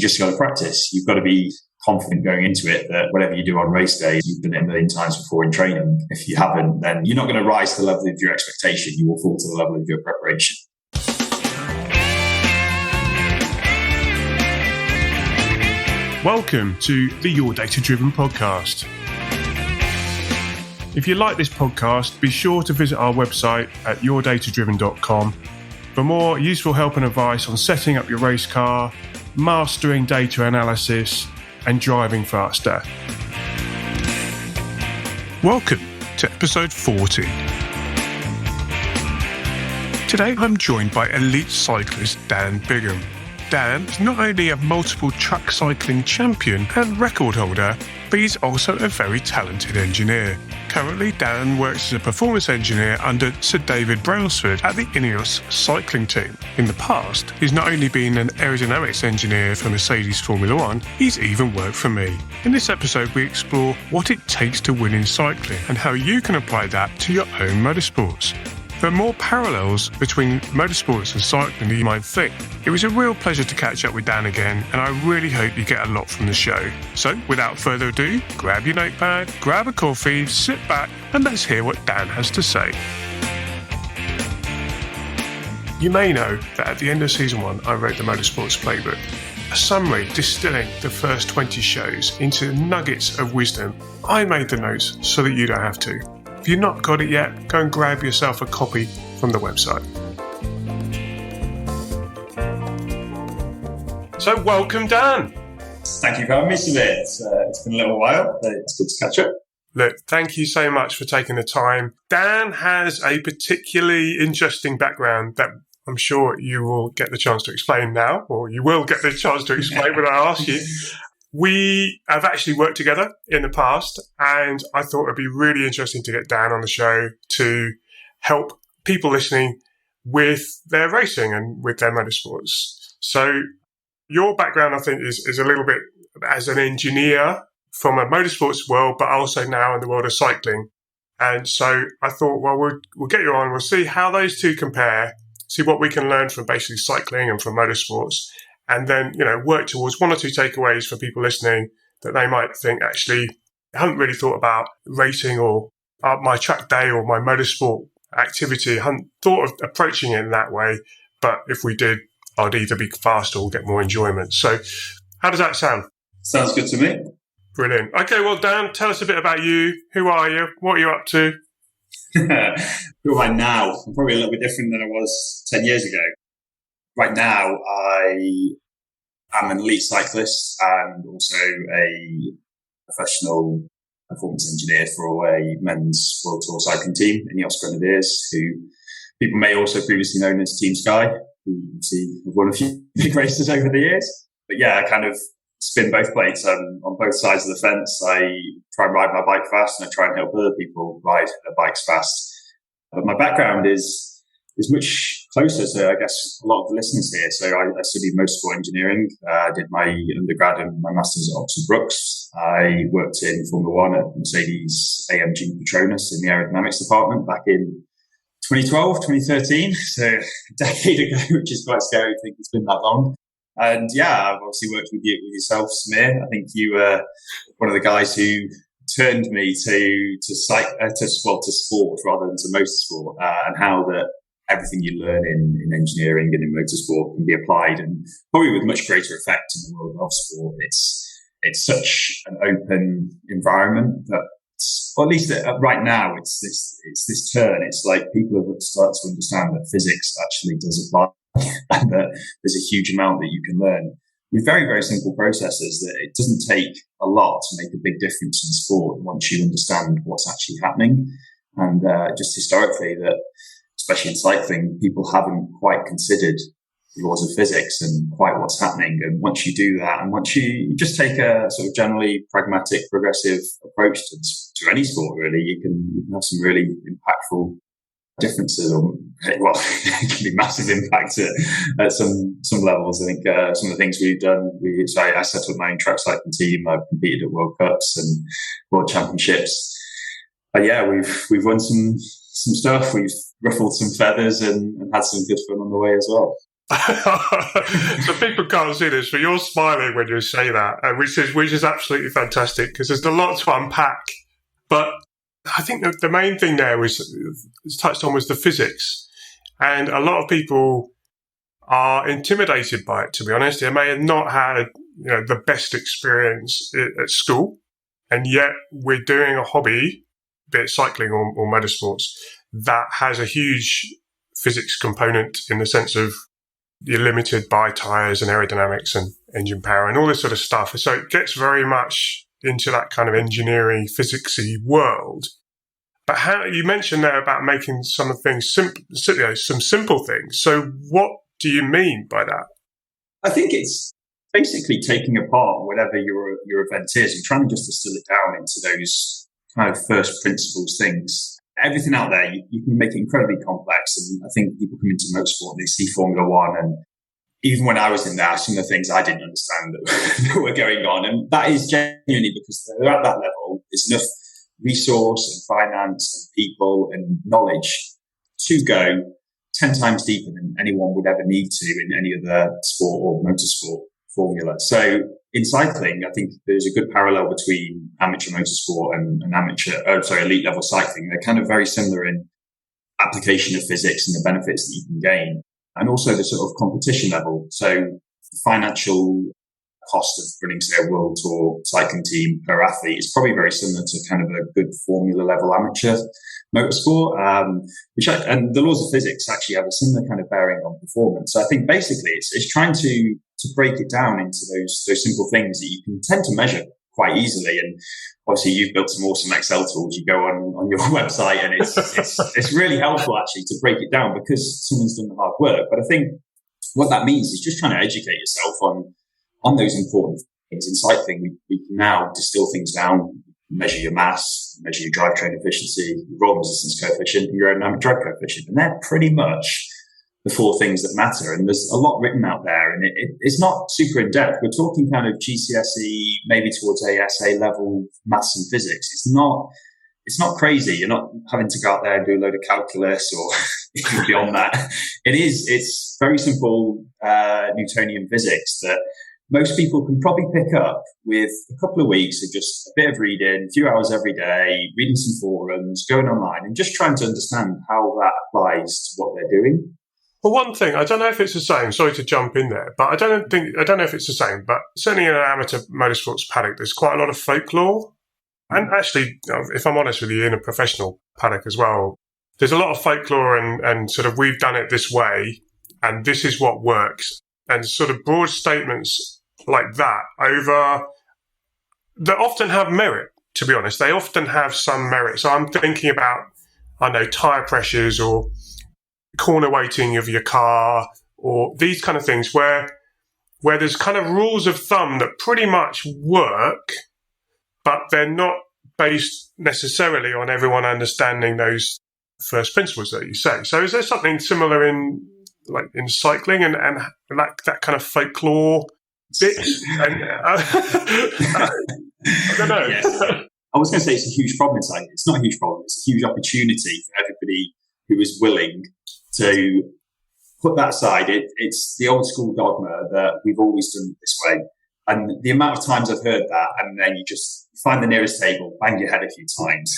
just got to practice. You've got to be confident going into it that whatever you do on race day, you've done it a million times before in training. If you haven't, then you're not going to rise to the level of your expectation. You will fall to the level of your preparation. Welcome to the Your Data Driven podcast. If you like this podcast, be sure to visit our website at yourdatadriven.com for more useful help and advice on setting up your race car, mastering data analysis, and driving faster. Welcome to episode 40. Today I'm joined by elite cyclist Dan Bigham. Dan is not only a multiple track cycling champion and record holder, but he's also a very talented engineer. Currently, Dan works as a performance engineer under Sir David Brailsford at the INEOS cycling team. In the past, he's not only been an aerodynamics engineer for Mercedes Formula One, he's even worked for me. In this episode, we explore what it takes to win in cycling and how you can apply that to your own motorsports. There are more parallels between motorsports and cycling than you might think. It was a real pleasure to catch up with Dan again, and I really hope you get a lot from the show. So, without further ado, grab your notepad, grab a coffee, sit back, and let's hear what Dan has to say. You may know that at the end of season 1, I wrote the Motorsports Playbook, a summary distilling the first 20 shows into nuggets of wisdom. I made the notes so that you don't have to. If you've not got it yet, go and grab yourself a copy from the website. So welcome, Dan. Thank you for having me today. It's been a little while, but it's good to catch up. Look, thank you so much for taking the time. Dan has a particularly interesting background that I'm sure you will get the chance to explain now, or you will get the chance to explain when I ask you. We have actually worked together in the past, and I thought it'd be really interesting to get Dan on the show to help people listening with their racing and with their motorsports. So your background, I think, is a little bit as an engineer from a motorsports world, but also now in the world of cycling. And so I thought, well, we'll get you on. We'll see how those two compare, see what we can learn from basically cycling and from motorsports. And then, work towards one or two takeaways for people listening that they might think, actually, I haven't really thought about racing or my track day or my motorsport activity. I hadn't thought of approaching it in that way. But if we did, I'd either be faster or get more enjoyment. So how does that sound? Sounds good to me. Brilliant. Okay, well, Dan, tell us a bit about you. Who are you? What are you up to? Who am I now? I'm probably a little bit different than I was 10 years ago. Right now, I am an elite cyclist and also a professional performance engineer for a men's World Tour cycling team, INEOS Grenadiers, who people may also previously known as Team Sky, who obviously have won a few big races over the years. But yeah, I kind of spin both plates. I'm on both sides of the fence. I try and ride my bike fast, and I try and help other people ride their bikes fast. But my background is much closer to, I guess, a lot of the listeners here. So I studied motorsport engineering. I did my undergrad and my master's at Oxford Brookes. I worked in Formula One at Mercedes AMG Petronas in the aerodynamics department back in 2012, 2013. So a decade ago, which is quite scary to think it's been that long. And yeah, I've obviously worked with yourself, Samir. I think you were one of the guys who turned me to sport rather than to motorsport, and how that everything you learn in engineering and in motorsport can be applied, and probably with much greater effect in the world of sport. It's such an open environment that, or at least right now, it's this turn. It's like people have started to understand that physics actually does apply, and that there's a huge amount that you can learn with very, very simple processes, that it doesn't take a lot to make a big difference in sport once you understand what's actually happening. And just historically, that especially in cycling, people haven't quite considered the laws of physics and quite what's happening. And once you do that, and once you just take a sort of generally pragmatic, progressive approach to any sport, really, you can have some really impactful differences, or it can be massive impact at some levels. I think some of the things we've done, I set up my own track cycling team. I've competed at World Cups and World Championships. Yeah, we've won some stuff. We've ruffled some feathers and had some good fun on the way as well. So people can't see this, but you're smiling when you say that, which is absolutely fantastic because there's a lot to unpack. But I think the main thing there was touched on was the physics, and a lot of people are intimidated by it. To be honest, they may have not had the best experience at school, and yet we're doing a hobby, be it cycling or motorsports, that has a huge physics component in the sense of you're limited by tyres and aerodynamics and engine power and all this sort of stuff. So it gets very much into that kind of engineering, physicsy world. But how you mentioned there about making some of things some simple things. So what do you mean by that? I think it's basically taking apart whatever your event is and trying to just distill it down into those kind of first principles things. Everything out there, you can make it incredibly complex. And I think people come into motorsport and they see Formula One. And even when I was in there, some of the things I didn't understand that were going on. And that is genuinely because they're at that level. There's enough resource and finance and people and knowledge to go 10 times deeper than anyone would ever need to in any other sport or motorsport formula. So in cycling, I think there's a good parallel between amateur motorsport and elite level cycling. They're kind of very similar in application of physics and the benefits that you can gain, and also the sort of competition level. So the financial cost of running, say, a world tour cycling team per athlete is probably very similar to kind of a good formula level amateur motorsport, and the laws of physics actually have a similar kind of bearing on performance. So I think basically it's trying to break it down into those simple things that you can tend to measure quite easily. And obviously you've built some awesome Excel tools. You go on your website and it's really helpful actually to break it down because someone's done the hard work. But I think what that means is just trying to educate yourself on those important things. In cycling, we can now distill things down, measure your mass, measure your drivetrain efficiency, your roll resistance coefficient, and your aerodynamic drag coefficient. And they're pretty much the four things that matter. And there's a lot written out there, and it's not super in depth. We're talking kind of GCSE, maybe towards ASA level maths and physics. It's not crazy. You're not having to go out there and do a load of calculus or even beyond that. It's very simple Newtonian physics that most people can probably pick up with a couple of weeks of just a bit of reading, a few hours every day, reading some forums, going online, and just trying to understand how that applies to what they're doing. Well, one thing, I don't know if it's the same, sorry to jump in there, but I don't know if it's the same, but certainly in an amateur motorsports paddock, there's quite a lot of folklore. And actually, if I'm honest with you, in a professional paddock as well, there's a lot of folklore and sort of we've done it this way and this is what works. And sort of broad statements like that that often have merit, to be honest. They often have some merit. So I'm thinking about, tyre pressures or corner weighting of your car or these kind of things where there's kind of rules of thumb that pretty much work, but they're not based necessarily on everyone understanding those first principles that you say. So is there something similar in cycling and that kind of folklore bit? I don't know. Yes. I was going to say it's a huge problem in cycling. It's not a huge problem. It's a huge opportunity for everybody who is willing to put that aside. It's the old school dogma that we've always done it this way. And the amount of times I've heard that, and then you just find the nearest table, bang your head a few times.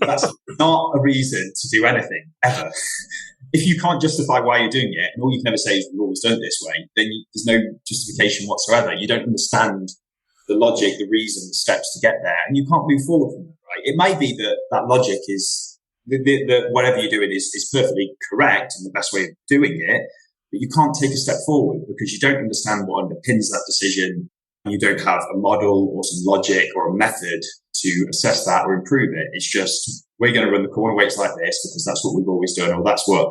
That's not a reason to do anything, ever. If you can't justify why you're doing it, and all you can ever say is we've always done it this way, then there's no justification whatsoever. You don't understand the logic, the reason, the steps to get there, and you can't move forward from that, right? It might be that logic is, whatever you're doing is perfectly correct and the best way of doing it, but you can't take a step forward because you don't understand what underpins that decision. You don't have a model or some logic or a method to assess that or improve it. It's just, we're going to run the corner weights like this because that's what we've always done, or that's what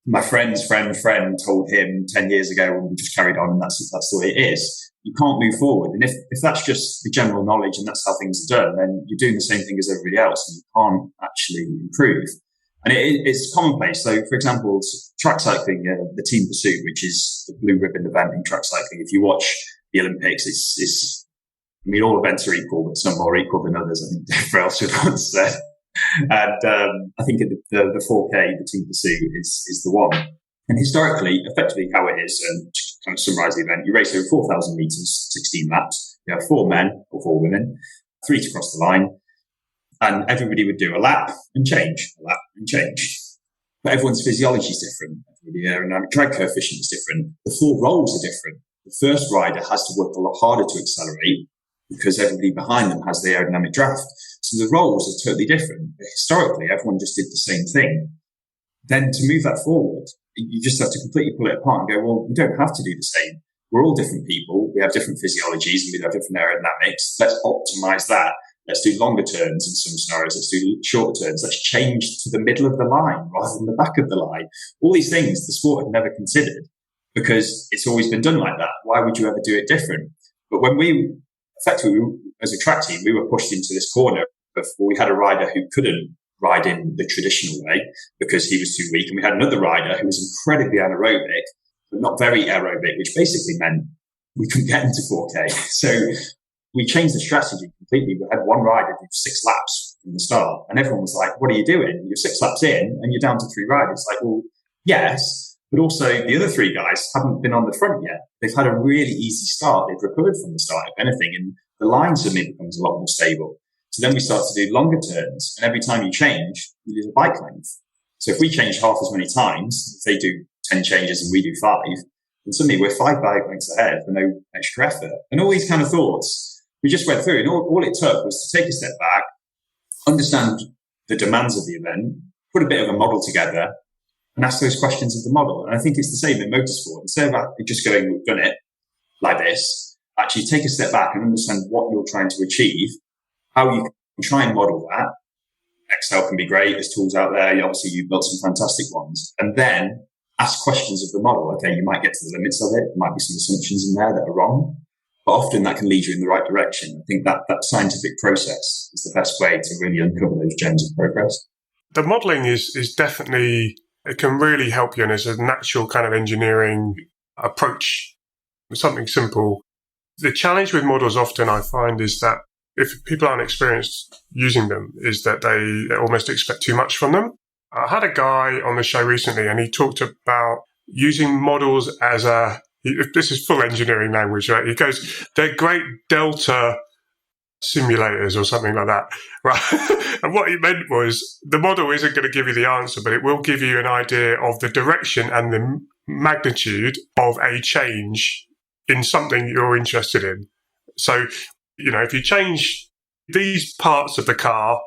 my friend's friend told him 10 years ago, and we just carried on, and that's the way it is. You can't move forward. And if that's just the general knowledge and that's how things are done, then you're doing the same thing as everybody else and you can't actually improve. And it's commonplace. So, for example, track cycling, the team pursuit, which is the blue ribbon event in track cycling. If you watch the Olympics, all events are equal, but some more equal than others. I think David Brailsford once said. And I think the 4K, the team pursuit, is the one. And historically, effectively how it is, and to kind of summarize the event, you race over 4,000 meters, 16 laps. You have 4 men or 4 women, 3 to cross the line, and everybody would do a lap and change, a lap and change. But everyone's physiology is different. The aerodynamic drag coefficient is different. The 4 roles are different. The first rider has to work a lot harder to accelerate because everybody behind them has the aerodynamic draft. So the roles are totally different. But historically, everyone just did the same thing. Then to move that forward, you just have to completely pull it apart and go, well, we don't have to do the same. We're all different people. We have different physiologies and we have different aerodynamics. Let's optimize that. Let's do longer turns in some scenarios. Let's do shorter turns. Let's change to the middle of the line rather than the back of the line. All these things the sport had never considered because it's always been done like that. Why would you ever do it different? But when we, effectively, as a track team, we were pushed into this corner before we had a rider who couldn't ride in the traditional way because he was too weak. And we had another rider who was incredibly anaerobic, but not very aerobic, which basically meant we couldn't get into 4K. So we changed the strategy completely. We had one rider do 6 laps from the start, and everyone was like, what are you doing? You're 6 laps in and you're down to 3 riders. Like, well, yes, but also the other 3 guys haven't been on the front yet. They've had a really easy start. They've recovered from the start, if anything, and the line suddenly becomes a lot more stable. So then we start to do longer turns, and every time you change, you lose a bike length. So if we change half as many times, if they do 10 changes and we do 5, then suddenly we're 5 bike lengths ahead for no extra effort. And all these kind of thoughts we just went through, and all it took was to take a step back, understand the demands of the event, put a bit of a model together, and ask those questions of the model. And I think it's the same in motorsport. Instead of just going, we've done it like this, actually take a step back and understand what you're trying to achieve, how you can try and model that. Excel can be great. There's tools out there. Obviously, you've built some fantastic ones. And then ask questions of the model. Okay, you might get to the limits of it. There might be some assumptions in there that are wrong. But often that can lead you in the right direction. I think that scientific process is the best way to really uncover those gems of progress. The modelling is definitely, it can really help you, and it's a natural kind of engineering approach. Something simple. The challenge with models often I find is that if people aren't experienced using them, is that they almost expect too much from them. I had a guy on the show recently and he talked about using models as this is full engineering language, right? He goes, they're great delta simulators or something like that, right? And what he meant was the model isn't going to give you the answer, but it will give you an idea of the direction and the magnitude of a change in something you're interested in. So, if you change these parts of the car,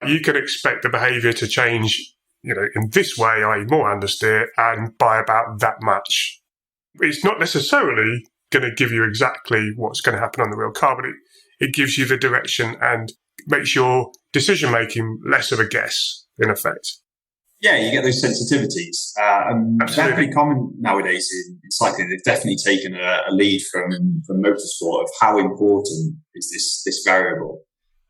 you can expect the behavior to change, in this way, i.e. more understeer, and by about that much. It's not necessarily going to give you exactly what's going to happen on the real car, but it gives you the direction and makes your decision-making less of a guess, in effect. Yeah, you get those sensitivities. They're pretty common nowadays in cycling. They've definitely taken a lead from motorsport of how important is this variable.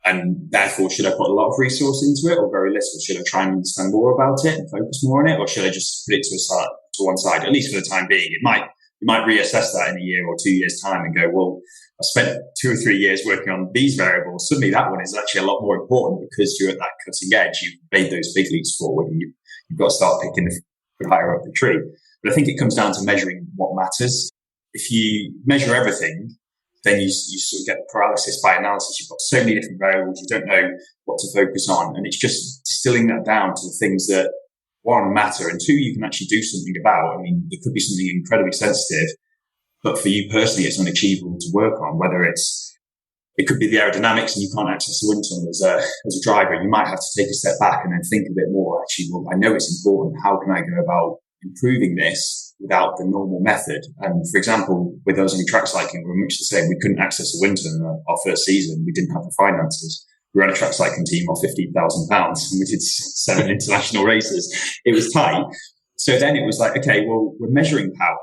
And therefore, should I put a lot of resource into it or very little? Should I try and understand more about it and focus more on it? Or should I just put it to one side, at least for the time being? You might reassess that in a year or 2 years' time and go, well, I spent 2 or 3 years working on these variables. Suddenly that one is actually a lot more important because you're at that cutting edge. You've made those big leaps forward and you've got to start picking the higher up the tree. But I think it comes down to measuring what matters. If you measure everything, then you sort of get paralysis by analysis. You've got so many different variables. You don't know what to focus on. And it's just distilling that down to the things that, one, matter, and two, you can actually do something about. I mean, there could be something incredibly sensitive, but for you personally, it's unachievable to work on, whether it could be the aerodynamics and you can't access the wind tunnel as a driver. You might have to take a step back and then think a bit more. Actually, well, I know it's important. How can I go about improving this without the normal method? And for example, with us in track cycling, we're much the same. We couldn't access the wind tunnel our first season. We didn't have the finances. We ran a track cycling team of £15,000 and we did 7 international races. It was tight. So then it was like, okay, well, we're measuring power.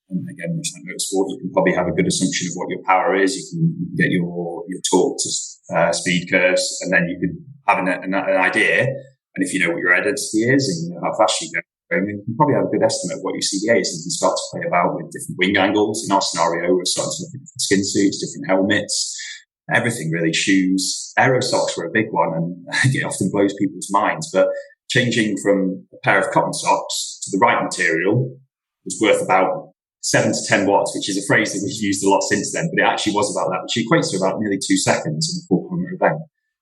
And again, much like motorsport, you can probably have a good assumption of what your power is. You can get your torque to speed curves, and then you could have an idea. And if you know what your air density is and you know how fast you go, you can probably have a good estimate of what your CDA is. And you can start to play about with different wing angles. In our scenario, we're starting to look at different skin suits, different helmets, everything really. Shoes, aero socks were a big one, and it often blows people's minds. But changing from a pair of cotton socks to the right material was worth about 7 to 10 watts, which is a phrase that we've used a lot since then, but it actually was about that, which equates to about nearly 2 seconds in a 4-kilometer event.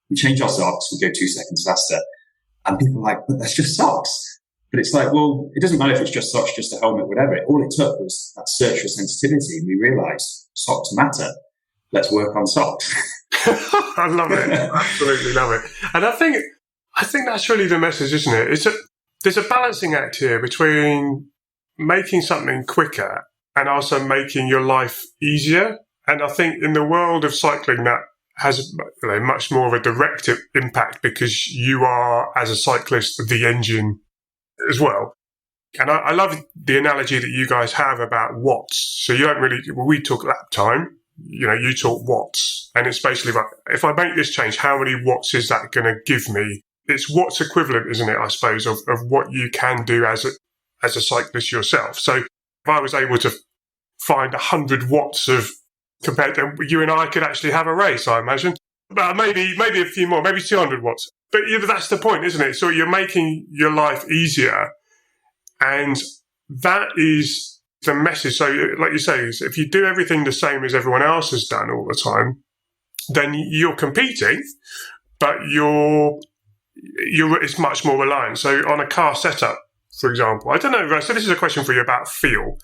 We change our socks, we go 2 seconds faster. And people are like, but that's just socks. But it's like, well, it doesn't matter if it's just socks, just a helmet, whatever. All it took was that search for sensitivity. And we realized socks matter. Let's work on socks. I love it. Absolutely love it. And I think that's really the message, isn't it? There's a balancing act here between making something quicker and also making your life easier. And I think in the world of cycling, that has much more of a direct impact because you are, as a cyclist, the engine as well. And I love the analogy that you guys have about watts. So you don't really, we talk lap time, you talk watts. And it's basically like, if I make this change, how many watts is that going to give me? It's watts equivalent, isn't it, I suppose, of what you can do as a cyclist yourself. So if I was able to find 100 watts of, compared to you and I could actually have a race, I imagine. But maybe a few more, maybe 200 watts. But that's the point, isn't it? So you're making your life easier. And that is the message. So like you say, if you do everything the same as everyone else has done all the time, then you're competing, but it's much more reliant. So on a car setup, for example, I don't know, so this is a question for you about feel.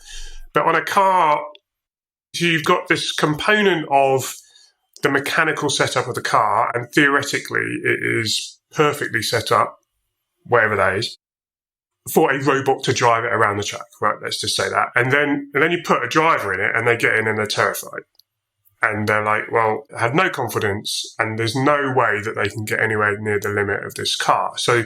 But on a car, so you've got this component of the mechanical setup of the car, and theoretically it is perfectly set up, wherever that is, for a robot to drive it around the track, right? Let's just say that. And then you put a driver in it and they get in and they're terrified. And they're like, well, I have no confidence and there's no way that they can get anywhere near the limit of this car. So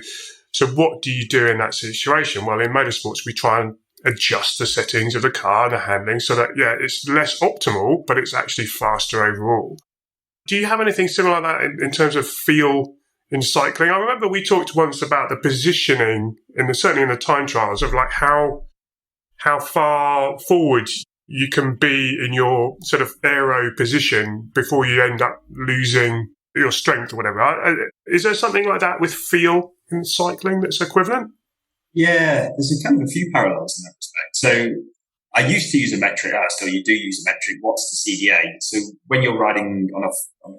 what do you do in that situation? Well, in motorsports, we try and adjust the settings of the car and the handling so that, it's less optimal, but it's actually faster overall. Do you have anything similar like that in terms of feel in cycling? I remember we talked once about the positioning, certainly in the time trials, of like how far forward you can be in your sort of aero position before you end up losing your strength or whatever. Is there something like that with feel in cycling that's equivalent? Yeah, there's a kind of a few parallels in that respect. So I used to use a metric. Still, you do use a metric. What's the CDA? So when you're riding on a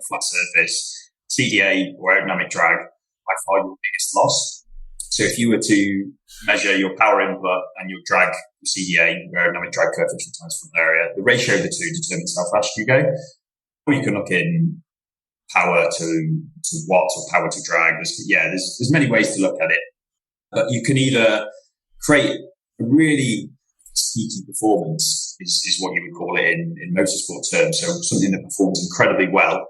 flat surface, CDA or aerodynamic drag by far your biggest loss. So if you were to measure your power input and your drag, CDA, your aerodynamic drag coefficient times front area, the ratio of the two determines how fast you go. Or you can look in power to watts or power to drag. There's many ways to look at it. But you can either create a really sneaky performance, is what you would call it in motorsport terms. So something that performs incredibly well,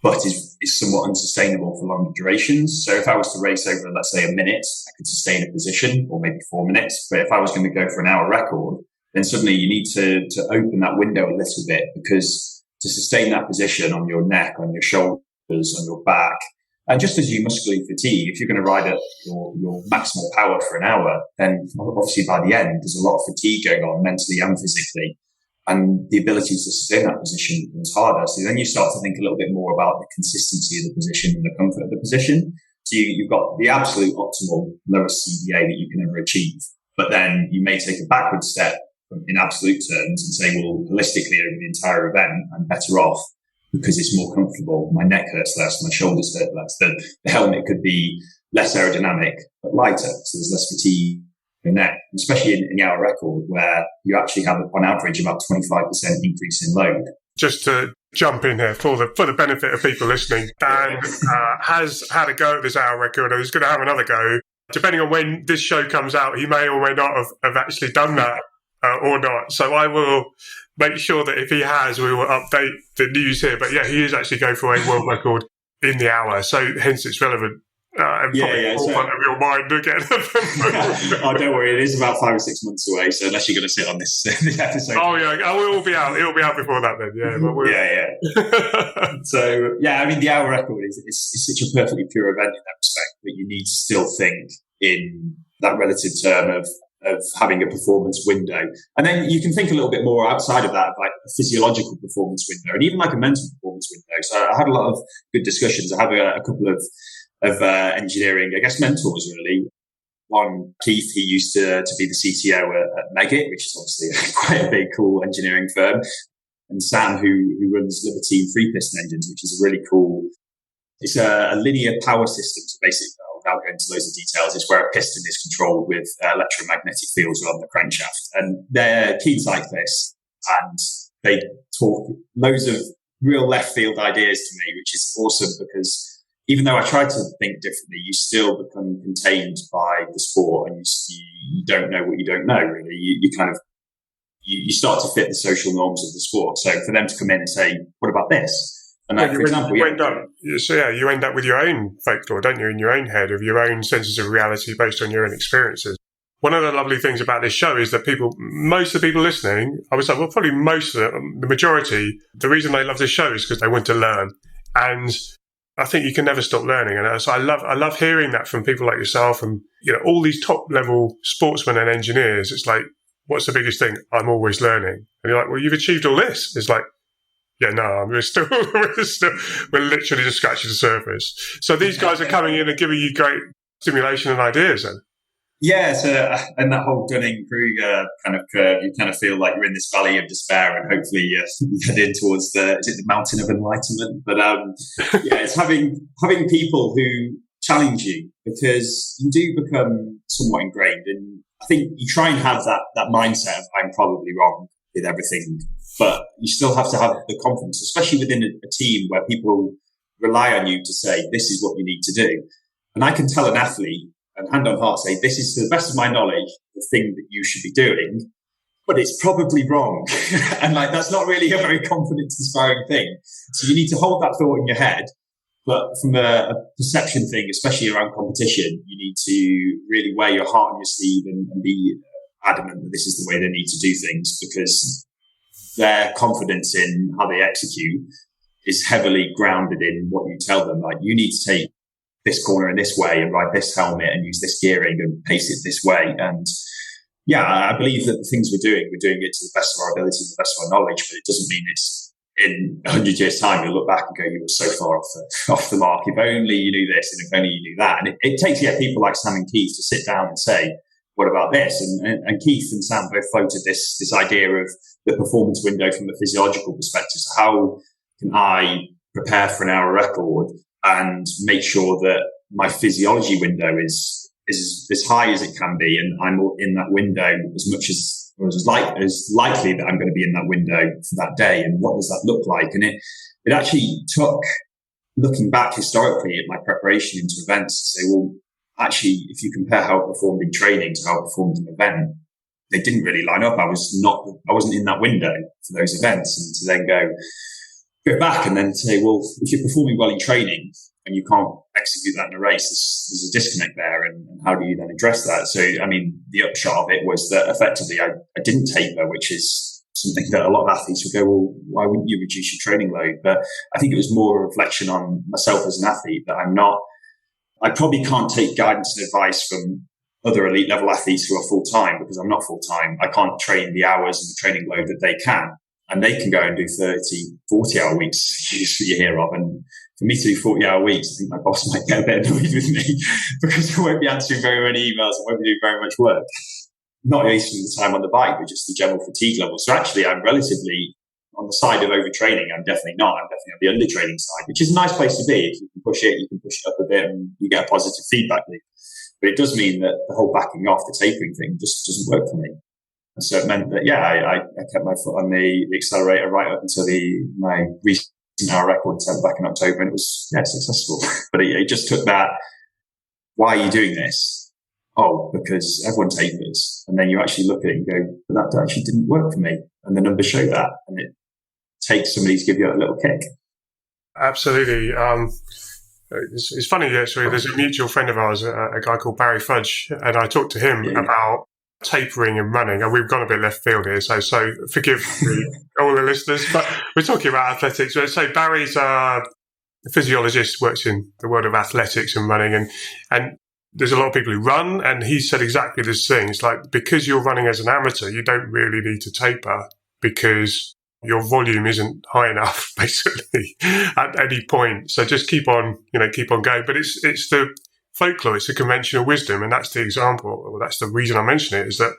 but is somewhat unsustainable for longer durations. So if I was to race over, let's say, a minute, I could sustain a position, or maybe 4 minutes. But if I was going to go for an hour record, then suddenly you need to open that window a little bit, because to sustain that position on your neck, on your shoulders, on your back, and just as you muscularly fatigue, if you're going to ride at your maximal power for an hour, then obviously by the end, there's a lot of fatigue going on mentally and physically. And the ability to sustain that position becomes harder. So then you start to think a little bit more about the consistency of the position and the comfort of the position. So you've got the absolute optimal lowest CDA that you can ever achieve. But then you may take a backward step in absolute terms and say, well, holistically over the entire event, I'm better off because it's more comfortable. My neck hurts less, my shoulders hurt less. The helmet could be less aerodynamic, but lighter. So there's less fatigue in the neck, especially in the hour record, where you actually have, on average, about 25% increase in load. Just to jump in here for the benefit of people listening, Dan has had a go at this hour record and is going to have another go. Depending on when this show comes out, he may or may not have actually done that or not. So I will make sure that if he has, we will update the news here. But yeah, he is actually going for a world record in the hour. So hence it's relevant. And probably forefront of your mind again. Oh, don't worry, it is about 5 or 6 months away. So unless you're going to sit on this episode, it will be out. It will be out before that then. Yeah, So I mean, the hour record is such a perfectly pure event in that respect, but you need to still think in that relative term of having a performance window, and then you can think a little bit more outside of that, like a physiological performance window, and even like a mental performance window. So I had a lot of good discussions. I have a couple of engineering, I guess, mentors really, One, Keith, he used to be the CTO at Meggitt, which is obviously quite a big, cool engineering firm. And Sam, who runs Libertine three-piston engines, which is a really cool, it's a linear power system. So basically, without going into loads of details, it's where a piston is controlled with electromagnetic fields rather than the crankshaft. And they're keen cyclists, and they talk loads of real left field ideas to me, which is awesome because even though I try to think differently, you still become contained by the sport, and you don't know what you don't know, really. You kind of, you start to fit the social norms of the sport. So for them to come in and say, what about this? And like, for example, you end up with your own folklore, don't you, in your own head, of your own senses of reality based on your own experiences. One of the lovely things about this show is that most of the people listening, I would say, well, probably most of them, the majority, the reason they love this show is because they want to learn. And I think you can never stop learning. And so I love hearing that from people like yourself and, all these top level sportsmen and engineers. It's like, what's the biggest thing? I'm always learning. And you're like, well, you've achieved all this. It's like, yeah, no, we're literally just scratching the surface. So these guys are coming in and giving you great stimulation and ideas then. Yeah, so and that whole Dunning-Kruger kind of curve, you kind of feel like you're in this valley of despair, and hopefully you head in towards the mountain of enlightenment. But yeah, it's having people who challenge you, because you do become somewhat ingrained, and I think you try and have that mindset of I'm probably wrong with everything, but you still have to have the confidence, especially within a team where people rely on you to say this is what you need to do. And I can tell an athlete, and hand on heart say, this is to the best of my knowledge, the thing that you should be doing, but it's probably wrong. And like, that's not really a very confidence inspiring thing. So you need to hold that thought in your head. But from a perception thing, especially around competition, you need to really wear your heart on your sleeve and be adamant that this is the way they need to do things, because their confidence in how they execute is heavily grounded in what you tell them. Like, you need to take this corner in this way and ride this helmet and use this gearing and pace it this way. And yeah, I believe that the things we're doing it to the best of our ability, the best of our knowledge, but it doesn't mean it's in 100 years' time you'll look back and go, you were so far off the mark. If only you knew this, and if only you knew that. And it takes people like Sam and Keith to sit down and say, what about this? And Keith and Sam both floated this idea of the performance window from a physiological perspective. So how can I prepare for an hour record and make sure that my physiology window is as high as it can be, and I'm in that window as much as likely that I'm going to be in that window for that day. And what does that look like? And it actually took looking back historically at my preparation into events to say, well, actually, if you compare how it performed in training to how it performed in an event, they didn't really line up. I wasn't in that window for those events. And to then go back and then say, well, if you're performing well in training and you can't execute that in a race, there's a disconnect there. And how do you then address that? So, I mean, the upshot of it was that effectively I didn't taper, which is something that a lot of athletes would go, well, why wouldn't you reduce your training load? But I think it was more a reflection on myself as an athlete, that I probably can't take guidance and advice from other elite level athletes who are full time, because I'm not full time. I can't train the hours and the training load that they can. And they can go and do 30, 40-hour weeks, you hear of. And for me to do 40-hour weeks, I think my boss might get a bit annoyed with me because I won't be answering very many emails. I won't be doing very much work. Not least from the time on the bike, but just the general fatigue level. So actually, I'm relatively on the side of overtraining. I'm definitely not. I'm definitely on the undertraining side, which is a nice place to be. If you can push it up a bit and you get a positive feedback loop. But it does mean that the whole backing off, the tapering thing just doesn't work for me. And so it meant that, I kept my foot on the accelerator right up until my recent hour record set back in October, and it was, successful. But it just took that, why are you doing this? Oh, because everyone tapers. And then you actually look at it and go, but that actually didn't work for me. And the numbers show that. And it takes somebody to give you a little kick. Absolutely. It's funny, actually. There's a mutual friend of ours, a guy called Barry Fudge, and I talked to him about tapering and running, and we've gone a bit left field here, so forgive me, all the listeners, but we're talking about athletics. So Barry's a physiologist, works in the world of athletics and running, and there's a lot of people who run, and he said exactly this thing. It's like, because you're running as an amateur, you don't really need to taper because your volume isn't high enough, basically, at any point. So just keep on going. But it's the folklore, it's the conventional wisdom. And that's the example, or that's the reason I mention it, is that,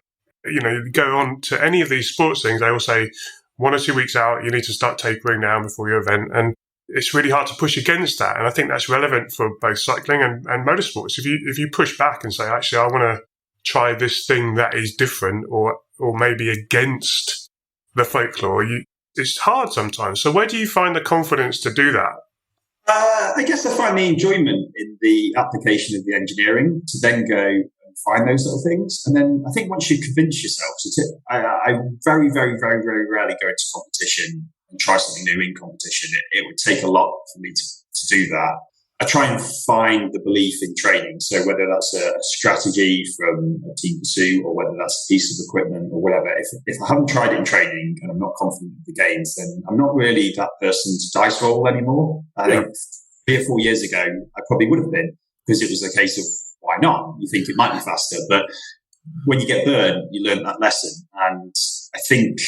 you go on to any of these sports things, they all say 1 or 2 weeks out, you need to start tapering down before your event. And it's really hard to push against that. And I think that's relevant for both cycling and motorsports. If you push back and say, actually, I want to try this thing that is different or maybe against the folklore, it's hard sometimes. So where do you find the confidence to do that? I guess I find the enjoyment in the application of the engineering to then go and find those little things. And then I think once you convince yourself, I very, very, very, very rarely go into competition and try something new in competition. It would take a lot for me to do that. I try and find the belief in training. So whether that's a strategy from a team pursuit or whether that's a piece of equipment or whatever, if I haven't tried it in training and I'm not confident in the gains, then I'm not really that person's dice roll anymore. I think 3 or 4 years ago, I probably would have been, because it was a case of why not? You think it might be faster, but when you get burned, you learn that lesson. And I think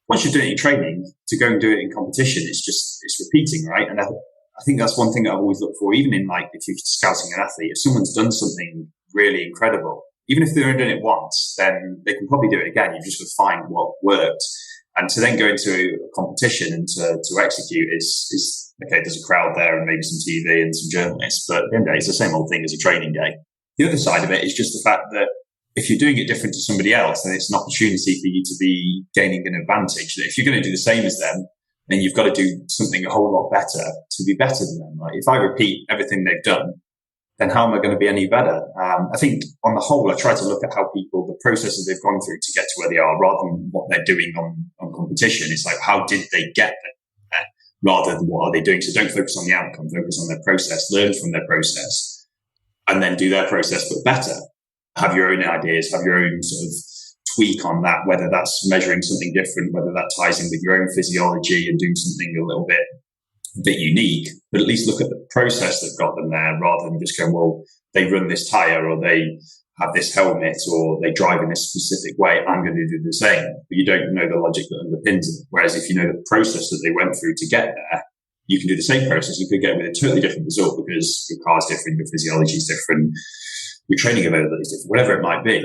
once you're doing it in training, to go and do it in competition, it's repeating, right? And I think that's one thing that I've always looked for, even in if you're scouting an athlete, if someone's done something really incredible, even if they've only done it once, then they can probably do it again. You've just got to find what worked. And to then go into a competition and to execute is okay, there's a crowd there and maybe some TV and some journalists, but at the end of the day, it's the same old thing as a training day. The other side of it is just the fact that if you're doing it different to somebody else, then it's an opportunity for you to be gaining an advantage. That if you're going to do the same as them, then you've got to do something a whole lot better to be better than them. If I repeat everything they've done, then how am I going to be any better? I think on the whole, I try to look at how the processes they've gone through to get to where they are, rather than what they're doing on competition. It's how did they get there, rather than what are they doing? So don't focus on the outcome, focus on their process, learn from their process, and then do their process, but better. Have your own ideas, have your own sort of tweak on that, whether that's measuring something different, whether that ties in with your own physiology and doing something a little bit unique, but at least look at the process that got them there, rather than just going, well, they run this tire or they have this helmet or they drive in this specific way, I'm going to do the same. But you don't know the logic that underpins it. Whereas if you know the process that they went through to get there, you can do the same process. You could get with a totally different result because your car's different, your physiology is different, your training availability is different, whatever it might be.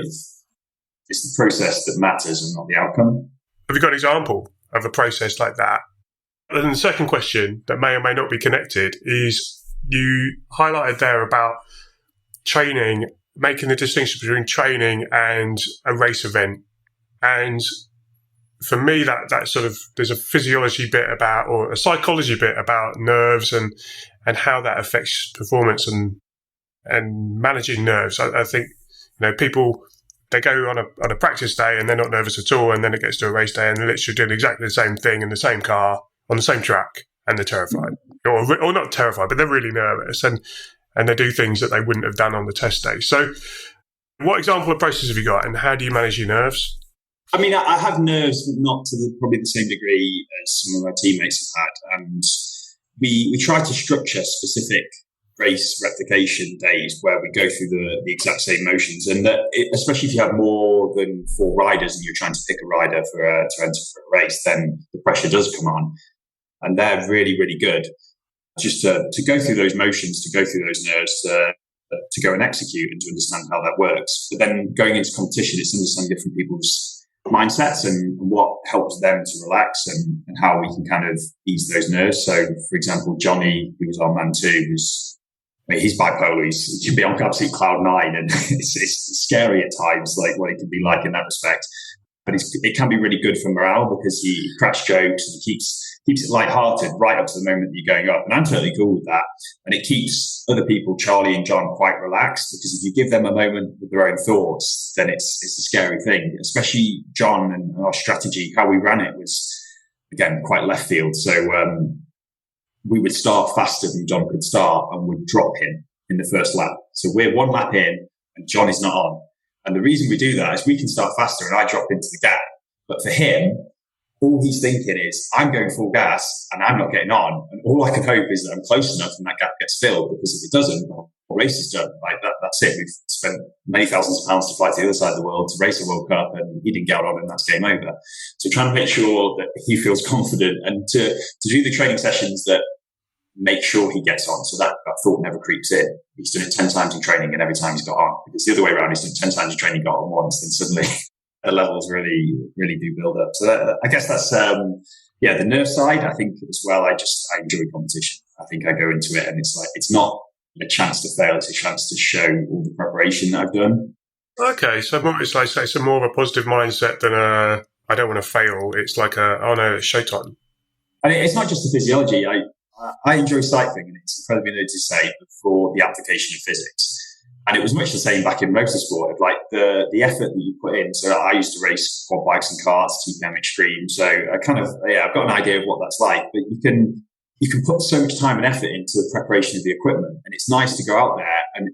It's the process that matters and not the outcome. Have you got an example of a process like that? And then the second question that may or may not be connected is you highlighted there about training, making the distinction between training and a race event. And for me, that sort of, there's a physiology bit about, or a psychology bit about nerves and how that affects performance and managing nerves. I think, people, they go on a practice day and they're not nervous at all, and then it gets to a race day and they're literally doing exactly the same thing in the same car on the same track, and they're terrified, or not terrified, but they're really nervous, and they do things that they wouldn't have done on the test day. So, what example of process have you got, and how do you manage your nerves? I mean, I have nerves, but not to probably the same degree as some of my teammates have had, and we try to structure specific race replication days where we go through the exact same motions, and that especially if you have more than 4 riders and you're trying to pick a rider to enter for a race, then the pressure does come on, and they're really, really good just to go through those motions, to go through those nerves, to go and execute and to understand how that works. But then going into competition, it's understanding different people's mindsets and what helps them to relax and how we can kind of ease those nerves. So, for example, Johnny, who was our man too, he's bipolar. He can be on absolute cloud 9, and it's scary at times, like what it can be like in that respect. But it can be really good for morale because he cracks jokes and he keeps it lighthearted right up to the moment that you're going up. And I'm totally cool with that. And it keeps other people, Charlie and John, quite relaxed, because if you give them a moment with their own thoughts, then it's a scary thing. Especially John and our strategy, how we ran it was, again, quite left field. So we would start faster than John could start and would drop him in the first lap. So we're 1 lap in and John is not on. And the reason we do that is we can start faster and I drop into the gap. But for him, all he's thinking is, I'm going full gas and I'm not getting on. And all I can hope is that I'm close enough and that gap gets filled, because if it doesn't, the race is done. That's it. We've spent many thousands of pounds to fly to the other side of the world to race a World Cup, and he didn't get on, and that's game over. So trying to make sure that he feels confident and to do the training sessions that make sure he gets on. So that thought never creeps in. He's done it 10 times in training and every time he's got on. Because the other way around, he's done 10 times in training, got on once, then suddenly the levels really, really do build up. So I guess that's, the nerve side. I think as well, I enjoy competition. I think I go into it and it's like, it's not a chance to fail. It's a chance to show all the preparation that I've done. Okay. So it's more of a positive mindset than I don't want to fail. It's like oh no, it's showtime. And it's not just the physiology. I enjoy cycling, and it's incredibly easy to say for the application of physics. And it was much the same back in motorsport, of like the effort that you put in. So I used to race quad bikes and karts, TPM Extreme. So I've got an idea of what that's like. But you can put so much time and effort into the preparation of the equipment, and it's nice to go out there. And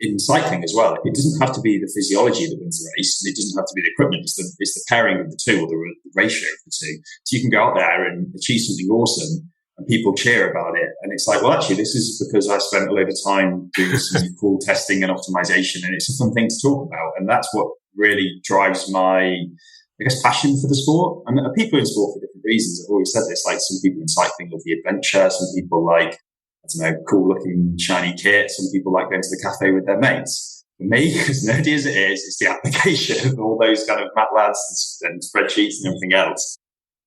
in cycling as well, it doesn't have to be the physiology that wins the race, and it doesn't have to be the equipment. It's the pairing of the two, or the ratio of the two. So you can go out there and achieve something awesome, and people cheer about it. And it's like, well, actually, this is because I spent a load of time doing some cool testing and optimization, and it's a fun thing to talk about. And that's what really drives my, I guess, passion for the sport. And people in sport for different reasons. I've always said this, like some people in cycling love the adventure. Some people like, I don't know, cool looking shiny kit. Some people like going to the cafe with their mates. For me, as nerdy as it is, it's the application of all those kind of MATLABs and spreadsheets and everything else.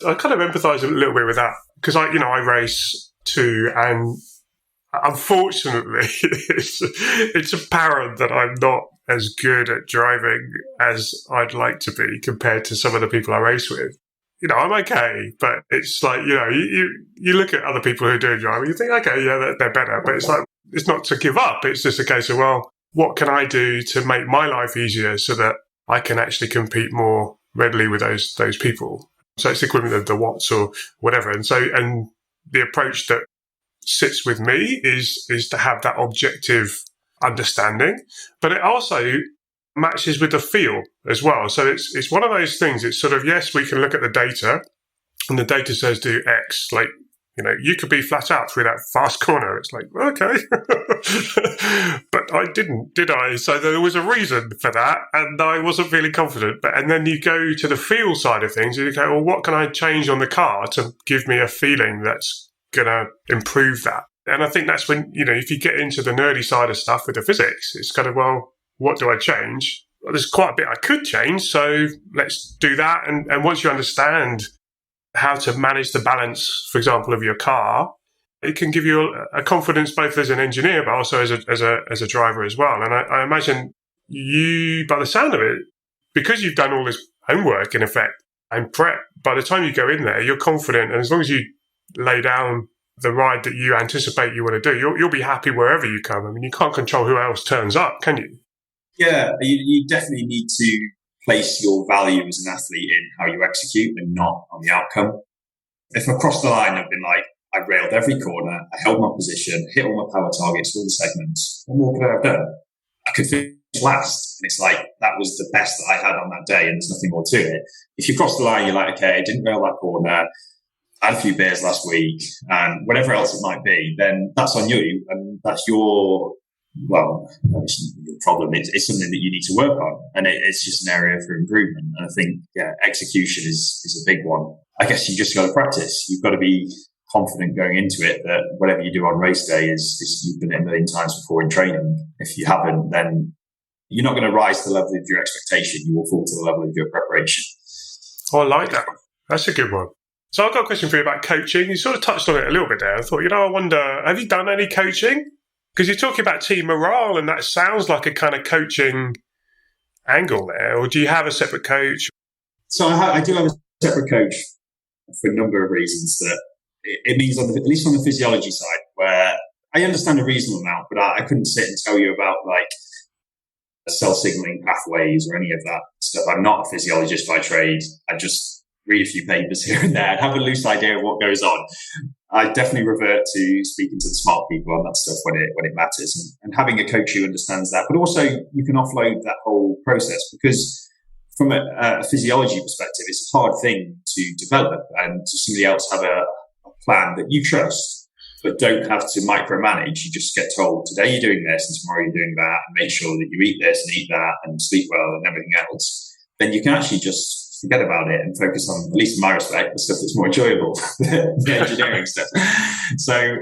I kind of empathise a little bit with that because I race too, and unfortunately, it's apparent that I'm not as good at driving as I'd like to be compared to some of the people I race with. I'm okay, but it's like, you look at other people who are doing driving, you think, okay, yeah, they're better, but it's like, it's not to give up. It's just a case of, well, what can I do to make my life easier so that I can actually compete more readily with those people? So it's the equivalent of the watts or whatever. And the approach that sits with me is to have that objective understanding, but it also matches with the feel as well. So it's one of those things. It's sort of, yes, we can look at the data and the data says do X, like, you could be flat out through that fast corner. It's like, okay, but I didn't, did I? So there was a reason for that, and I wasn't feeling confident. And then you go to the feel side of things, and you go, well, what can I change on the car to give me a feeling that's going to improve that? And I think that's when, if you get into the nerdy side of stuff with the physics, it's kind of, well, what do I change? Well, there's quite a bit I could change, so let's do that. And once you understand how to manage the balance, for example, of your car, it can give you a confidence both as an engineer, but also as a driver as well. And I imagine you, by the sound of it, because you've done all this homework in effect and prep, by the time you go in there, you're confident. And as long as you lay down the ride that you anticipate you want to do, you'll be happy wherever you come. I mean, you can't control who else turns up, can you? Yeah, you definitely need to place your value as an athlete in how you execute and not on the outcome. If I crossed the line, I've been like, I railed every corner, I held my position, hit all my power targets, all the segments. What more could I have done? I could finish last. And it's like, that was the best that I had on that day, and there's nothing more to it. If you cross the line, you're like, okay, I didn't rail that corner, I had a few beers last week, and whatever else it might be, then that's on you, and that's your problem. It's something that you need to work on, and it's just an area for improvement. And I think, execution is a big one. I guess you just got to practice. You've got to be confident going into it that whatever you do on race day is you've done it a million times before in training. If you haven't, then you're not going to rise to the level of your expectation. You will fall to the level of your preparation. Oh, I like that. That's a good one. So I've got a question for you about coaching. You sort of touched on it a little bit there. I thought, I wonder, have you done any coaching? Because you're talking about team morale, and that sounds like a kind of coaching angle there. Or do you have a separate coach? So I do have a separate coach for a number of reasons. That it means, at least on the physiology side, where I understand a reasonable amount, but I couldn't sit and tell you about like cell signaling pathways or any of that stuff. I'm not a physiologist by trade. I just read a few papers here and there and have a loose idea of what goes on. I definitely revert to speaking to the smart people on that stuff when it matters, and having a coach who understands that. But also, you can offload that whole process, because from a physiology perspective, it's a hard thing to develop, and to somebody else have a plan that you trust, but don't have to micromanage. You just get told, today you're doing this and tomorrow you're doing that, and make sure that you eat this and eat that and sleep well and everything else. Then you can actually just forget about it and focus on, at least in my respect, the stuff that's more enjoyable, the engineering stuff. So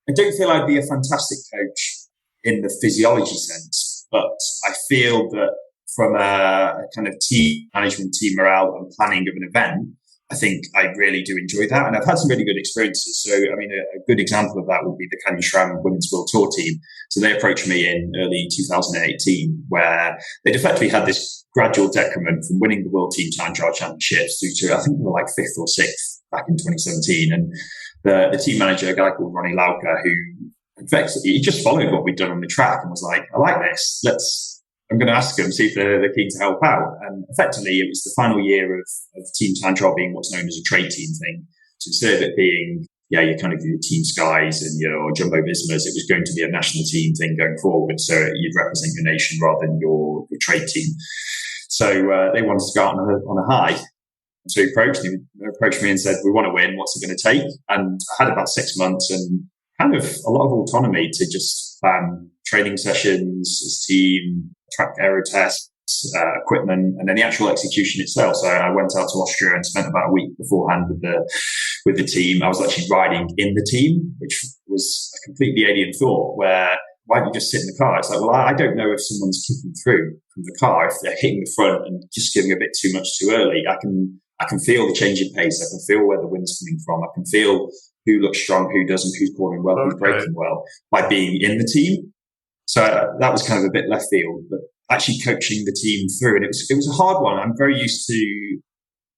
I don't feel I'd be a fantastic coach in the physiology sense, but I feel that from a kind of team management, team morale and planning of an event, I think I really do enjoy that. And I've had some really good experiences. So, I mean, a good example of that would be the Canyon SRAM Women's World Tour team. So they approached me in early 2018, where they'd effectively had this gradual decrement from winning the World Team Time Trial Championships through to, I think they were like 5th or 6th back in 2017. And the team manager, a guy called Ronnie Lauka, who in fact, he just followed what we'd done on the track and was like, I like this. I'm going to ask them, see if they're keen to help out. And effectively, it was the final year of Team Time Trial being what's known as a trade team thing. So instead of it being, your kind of your Team Skies and your Jumbo Vismas, it was going to be a national team thing going forward. So you'd represent your nation rather than your trade team. So they wanted to go out on a high. So he approached me and said, we want to win. What's it going to take? And I had about 6 months and kind of a lot of autonomy to just plan training sessions as team, track aero tests, equipment, and then the actual execution itself. So I went out to Austria and spent about a week beforehand with the team. I was actually riding in the team, which was a completely alien thought, where why don't you just sit in the car? It's like, well, I don't know if someone's kicking through from the car, if they're hitting the front and just giving a bit too much too early. I can feel the change in pace. I can feel where the wind's coming from. I can feel who looks strong, who doesn't, who's cornering well, who's braking well by being in the team. So that was kind of a bit left field, but actually coaching the team through, and it was a hard one. I'm very used to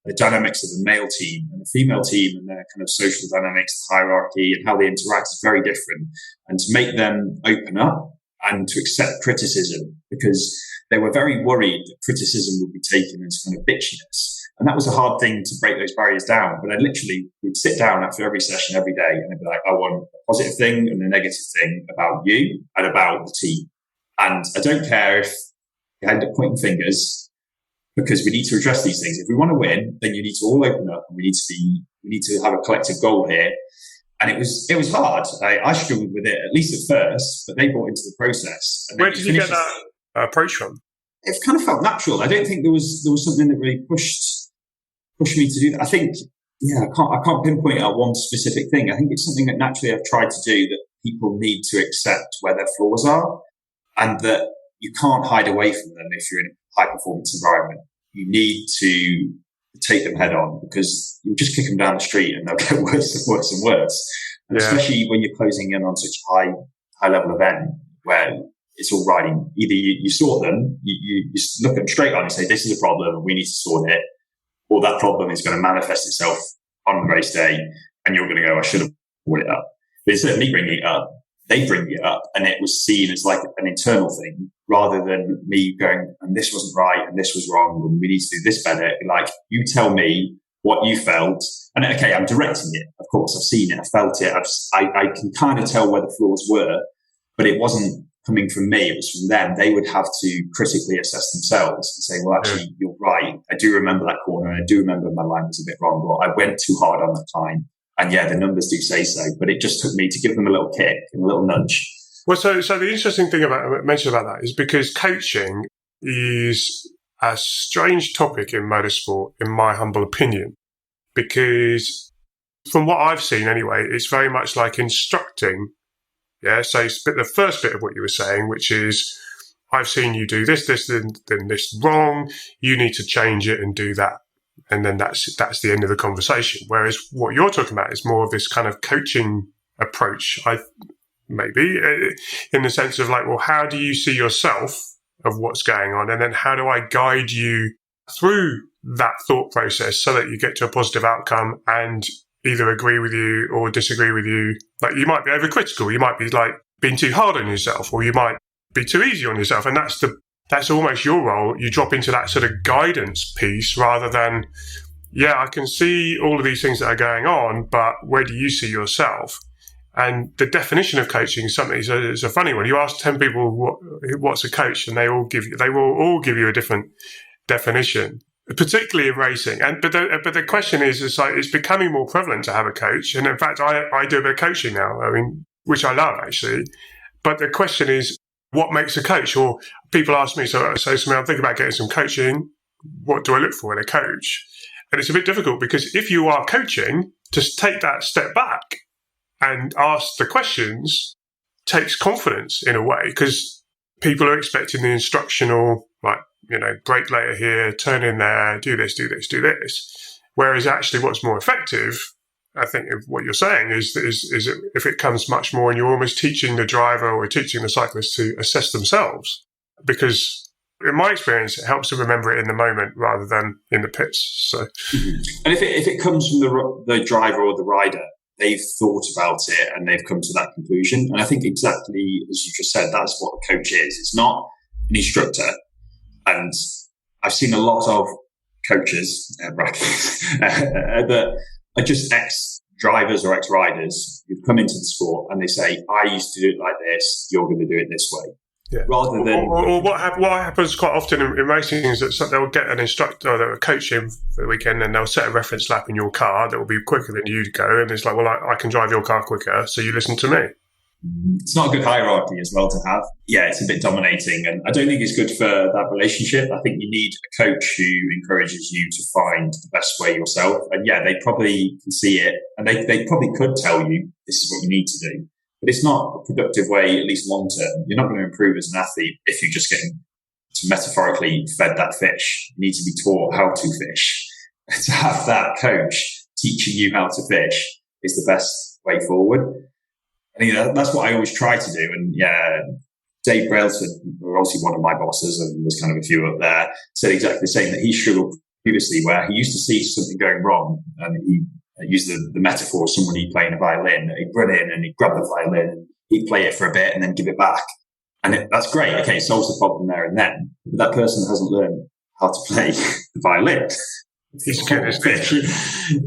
the dynamics of a male team and a female team and their kind of social dynamics, the hierarchy and how they interact is very different. And to make them open up and to accept criticism, because they were very worried that criticism would be taken as kind of bitchiness. And that was a hard thing to break those barriers down. But I literally would sit down after every session every day and I'd be like, I want a positive thing and a negative thing about you and about the team. And I don't care if you end up pointing fingers, because we need to address these things. If we want to win, then you need to all open up and we need to have a collective goal here. And it was hard. I struggled with it, at least at first, but they bought into the process. Where did you get that approach from? It kind of felt natural. I don't think there was something that really pushed me to do that. I think, I can't pinpoint out one specific thing. I think it's something that naturally I've tried to do, that people need to accept where their flaws are, and that you can't hide away from them if you're in a high performance environment. You need to take them head on, because you just kick them down the street and they'll get worse and worse and worse. And especially when you're closing in on such a high level event where it's all riding. Either you sort them, you look at them straight on and say, this is a problem and we need to sort it, or that problem is going to manifest itself on the race day and you're going to go, I should have brought it up. But instead of me bringing it up, they bring it up, and it was seen as like an internal thing rather than me going, and this wasn't right and this was wrong and we need to do this better. Like, you tell me what you felt, and okay, I'm directing it. Of course, I've seen it, I felt it. I can kind of tell where the flaws were, but it wasn't coming from me, it was from them. They would have to critically assess themselves and say, well, actually, you're right. I do remember that corner. I do remember my line was a bit wrong, or I went too hard on the climb. And the numbers do say so, but it just took me to give them a little kick and a little nudge. Well, so the interesting thing mention about that is because coaching is a strange topic in motorsport, in my humble opinion, because from what I've seen anyway, it's very much like instructing. Yeah, so it's the first bit of what you were saying, which is, I've seen you do this, then this wrong. You need to change it and do that. And then that's the end of the conversation. Whereas what you're talking about is more of this kind of coaching approach, maybe, in the sense of like, well, how do you see yourself of what's going on? And then how do I guide you through that thought process so that you get to a positive outcome and either agree with you or disagree with you? Like, you might be overcritical. You might be like being too hard on yourself, or you might be too easy on yourself. And that's almost your role. You drop into that sort of guidance piece rather than, I can see all of these things that are going on, but where do you see yourself? And the definition of coaching is something, it's a funny one. You ask 10 people what's a coach, and they will all give you a different definition, particularly in racing. But the question is, it's becoming more prevalent to have a coach. And in fact, I do a bit of coaching now, which I love actually. But the question is, what makes a coach? Or people ask me, so to me, I'm thinking about getting some coaching. What do I look for in a coach? And it's a bit difficult, because if you are coaching, just take that step back and ask the questions takes confidence in a way, because people are expecting the instructional, like, brake later here, turn in there, do this, do this, do this. Whereas actually what's more effective, I think what you're saying is if it comes much more and you're almost teaching the driver or teaching the cyclist to assess themselves, because in my experience, it helps to remember it in the moment rather than in the pits. So, and if it comes from the driver or the rider, they've thought about it and they've come to that conclusion. And I think exactly as you just said, that's what a coach is. It's not an instructor. And I've seen a lot of coaches that are just ex-drivers or ex-riders who've come into the sport and they say, I used to do it like this, you're going to do it this way. Yeah. Rather than... Or what happens quite often in racing is that they'll get an instructor or they'll coach him for the weekend and they'll set a reference lap in your car that will be quicker than you go. And it's like, well, I can drive your car quicker, so you listen to me. It's not a good hierarchy as well to have. Yeah, it's a bit dominating. And I don't think it's good for that relationship. I think you need a coach who encourages you to find the best way yourself. And yeah, they probably can see it and they probably could tell you this is what you need to do. But it's not a productive way, at least long term. You're not going to improve as an athlete if you're just getting metaphorically fed that fish. You need to be taught how to fish. To have that coach teaching you how to fish is the best way forward. I think that's what I always try to do. And yeah, Dave Brailsford, obviously one of my bosses, and there's kind of a few up there, said exactly the same, that he struggled previously where he used to see something going wrong and he used the metaphor of somebody playing a violin. He'd run in and he'd grab the violin and he'd play it for a bit and then give it back. And that's great. Okay, it solves the problem there and then. But that person hasn't learned how to play the violin. He's good, isn't he?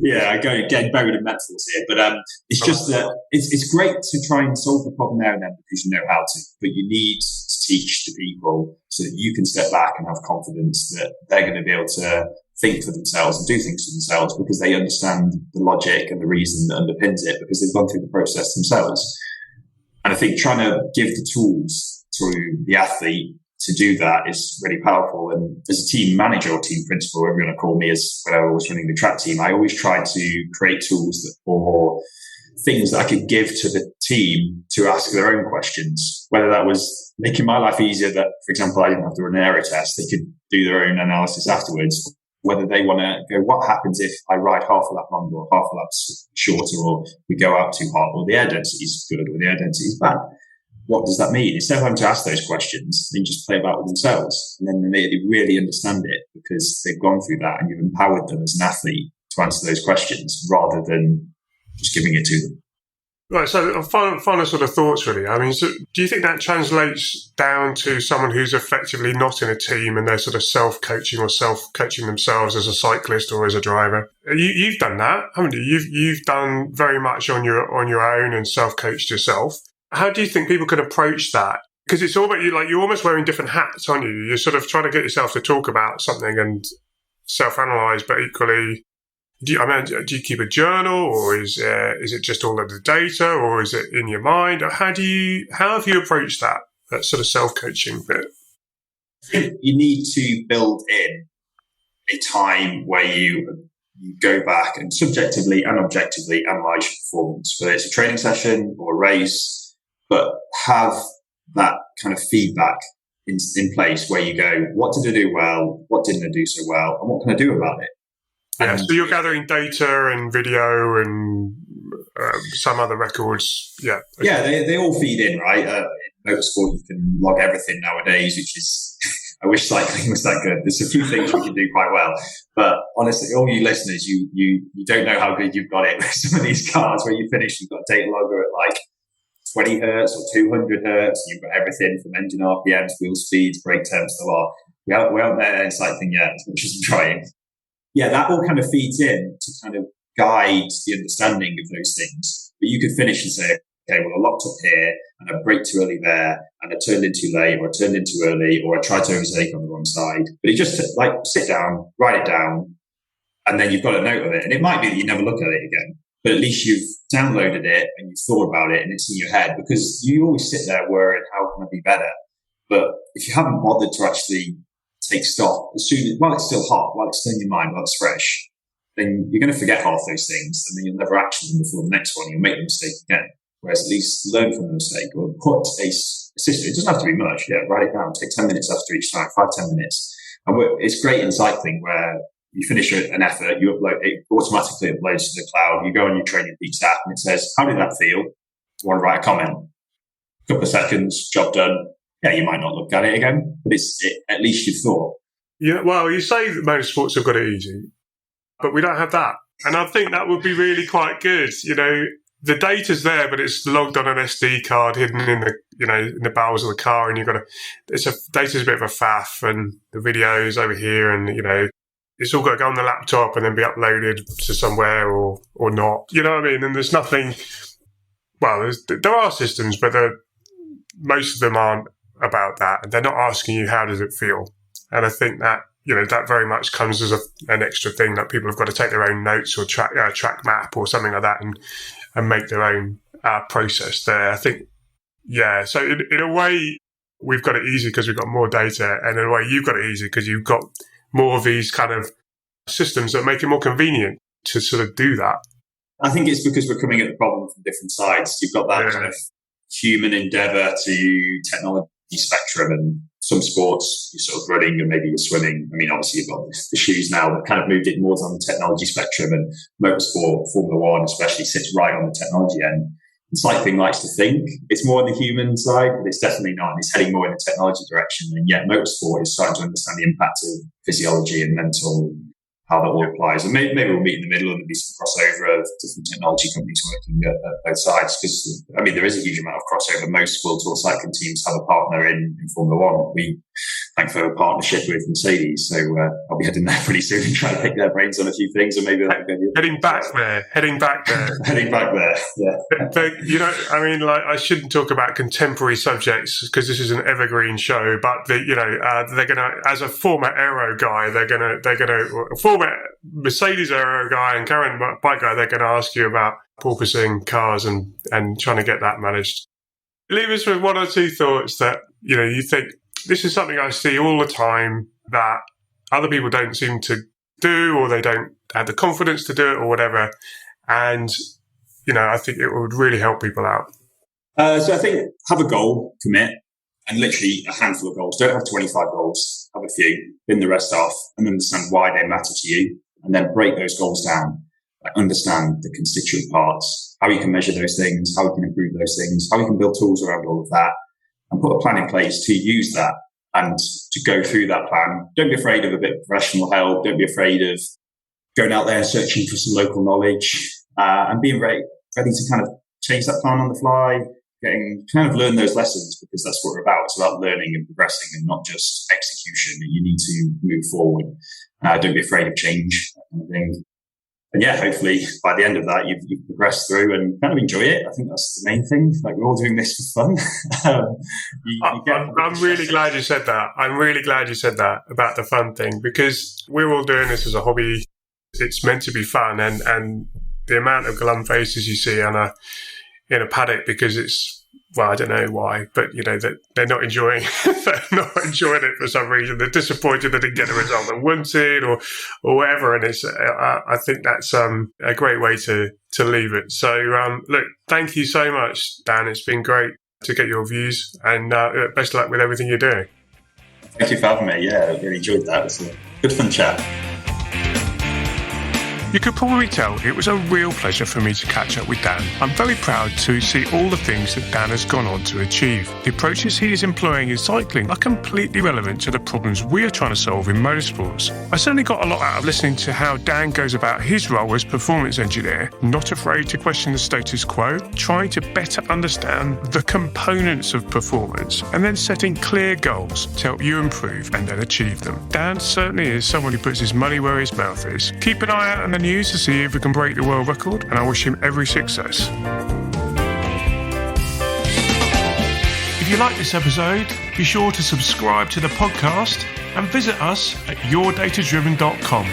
Yeah, getting buried in metaphors here. But it's just that it's great to try and solve the problem there and then because you know how to. But you need to teach the people so that you can step back and have confidence that they're going to be able to think for themselves and do things for themselves because they understand the logic and the reason that underpins it because they've gone through the process themselves. And I think trying to give the tools to the athlete to do that is really powerful. And as a team manager or team principal, whatever you want to call me, as when I was running the track team, I always tried to create tools or things that I could give to the team to ask their own questions, whether that was making my life easier that, for example, I didn't have to run an aero test. They could do their own analysis afterwards. Whether they want to go, what happens if I ride half a lap longer or half a lap shorter, or we go out too hard, or the air density is good or the air density is bad? What does that mean? Instead of having to ask those questions, they just play about with themselves. And then they really understand it because they've gone through that and you've empowered them as an athlete to answer those questions rather than just giving it to them. Right, so final sort of thoughts really. I mean, so do you think that translates down to someone who's effectively not in a team and they're sort of self-coaching or self-coaching themselves as a cyclist or as a driver? You've done that, haven't you? You've done very much on your own and self-coached yourself. How do you think people can approach that? Because it's all about you, like you're almost wearing different hats, aren't you? You're sort of trying to get yourself to talk about something and self-analyze, but equally, do you keep a journal, or is it just all of the data, or is it in your mind? Or how have you approached that sort of self-coaching bit? You need to build in a time where you go back and subjectively and objectively analyze your performance, whether it's a training session or a race, but have that kind of feedback in place where you go, what did I do well? What didn't I do so well? And what can I do about it? Yeah, so you're gathering data and video and some other records. Yeah. Okay. Yeah, they all feed in, right? In motorsport, you can log everything nowadays, which is, I wish cycling was that good. There's a few things we can do quite well. But honestly, all you listeners, you don't know how good you've got it with some of these cars where you finish, you've got a data logger at like 20 hertz or 200 hertz. You've got everything from engine RPMs, wheel speeds, brake temps, the lot. We aren't there in cycling yet, as much as I'm trying. Yeah, that all kind of feeds in to kind of guide the understanding of those things. But you could finish and say, okay, well, I locked up here and I braked too early there and I turned in too late or I turned in too early or I tried to overtake on the wrong side. But it just like sit down, write it down, and then you've got a note of it. And it might be that you never look at it again, but at least you've downloaded it and you've thought about it and it's in your head, because you always sit there worrying, how can I be better? But if you haven't bothered to actually take stock while it's still hot, while it's still in your mind, while it's fresh, then you're going to forget half those things, and then you'll never action them before the next one. You'll make the mistake again. Whereas at least learn from the mistake, or put a system. It doesn't have to be much. Yeah, write it down. Take 10 minutes after each time, 5-10 minutes. And it's great in cycling where you finish an effort, you upload it, automatically uploads to the cloud. You go on your Training Peaks app, and it says, "How did that feel?" You want to write a comment. A couple of seconds, job done. Yeah, you might not look at it again, but at least you've thought. Yeah, well, you say that motorsports have got it easy, but we don't have that. And I think that would be really quite good. The data's there, but it's logged on an SD card hidden in the bowels of the car, and data's a bit of a faff, and the video's over here, and, it's all got to go on the laptop and then be uploaded to somewhere or not. You know what I mean? And there's nothing, well, there are systems, but most of them aren't about that. And they're not asking you, how does it feel? And I think that, that very much comes as an extra thing that people have got to take their own notes or track map or something like that and make their own process there. I think, yeah. So in a way, we've got it easy because we've got more data, and in a way, you've got it easy because you've got more of these kind of systems that make it more convenient to sort of do that. I think it's because we're coming at the problem from different sides. You've got that kind of human endeavour to technology spectrum, and some sports, you're sort of running and maybe you're swimming. I mean, obviously you've got the shoes now that kind of moved it more on the technology spectrum, and motorsport, Formula One especially, sits right on the technology end. And cycling likes to think it's more on the human side, but it's definitely not. It's heading more in the technology direction. And yet motorsport is starting to understand the impact of physiology and mental, how that all applies. And maybe we'll meet in the middle and there'll be some crossover of different technology companies working at both sides. Because, I mean, there is a huge amount of crossover. Most World Tour cycling teams have a partner in Formula One. We thankfully have a partnership with Mercedes. So I'll be heading there pretty soon and trying to pick their brains on a few things. And maybe heading back there. Heading back there, yeah. But, I shouldn't talk about contemporary subjects because this is an evergreen show. But they're going to, as a former aero guy, they're going to former Mercedes aero guy and current bike guy, they're going to ask you about porpoising cars and trying to get that managed. Leave us with one or two thoughts that, you think, this is something I see all the time that other people don't seem to do, or they don't have the confidence to do it or whatever. And, I think it would really help people out. So I think have a goal, commit, and literally a handful of goals. Don't have 25 goals. Have a few, bin the rest off, and understand why they matter to you. And then break those goals down. Understand the constituent parts, how you can measure those things, how you can improve those things, how you can build tools around all of that, and put a plan in place to use that and to go through that plan. Don't be afraid of a bit of professional help. Don't be afraid of going out there and searching for some local knowledge, and being ready to kind of change that plan on the fly, learn those lessons, because that's what we're about. It's about learning and progressing and not just execution. You need to move forward. Don't be afraid of change, that kind of thing. And yeah, hopefully by the end of that, you've progressed through and kind of enjoy it. I think that's the main thing. Like, we're all doing this for fun. I'm really glad you said that. I'm really glad you said that about the fun thing, because we're all doing this as a hobby. It's meant to be fun, and the amount of glum faces you see in a paddock because it's, well, I don't know why, but that they're not enjoying it for some reason. They're disappointed they didn't get the result they wanted or whatever. And it's I think that's a great way to leave it. So look, thank you so much, Dan. It's been great to get your views, and best of luck with everything you're doing. Thank you for having me. Yeah, I really enjoyed that. It was a good fun chat. You could probably tell it was a real pleasure for me to catch up with Dan. I'm very proud to see all the things that Dan has gone on to achieve. The approaches he is employing in cycling are completely relevant to the problems we are trying to solve in motorsports. I certainly got a lot out of listening to how Dan goes about his role as performance engineer, not afraid to question the status quo, trying to better understand the components of performance, and then setting clear goals to help you improve and then achieve them. Dan certainly is someone who puts his money where his mouth is. Keep an eye out on the news to see if we can break the world record, and I wish him every success. If you like this episode, be sure to subscribe to the podcast and visit us at yourdatadriven.com.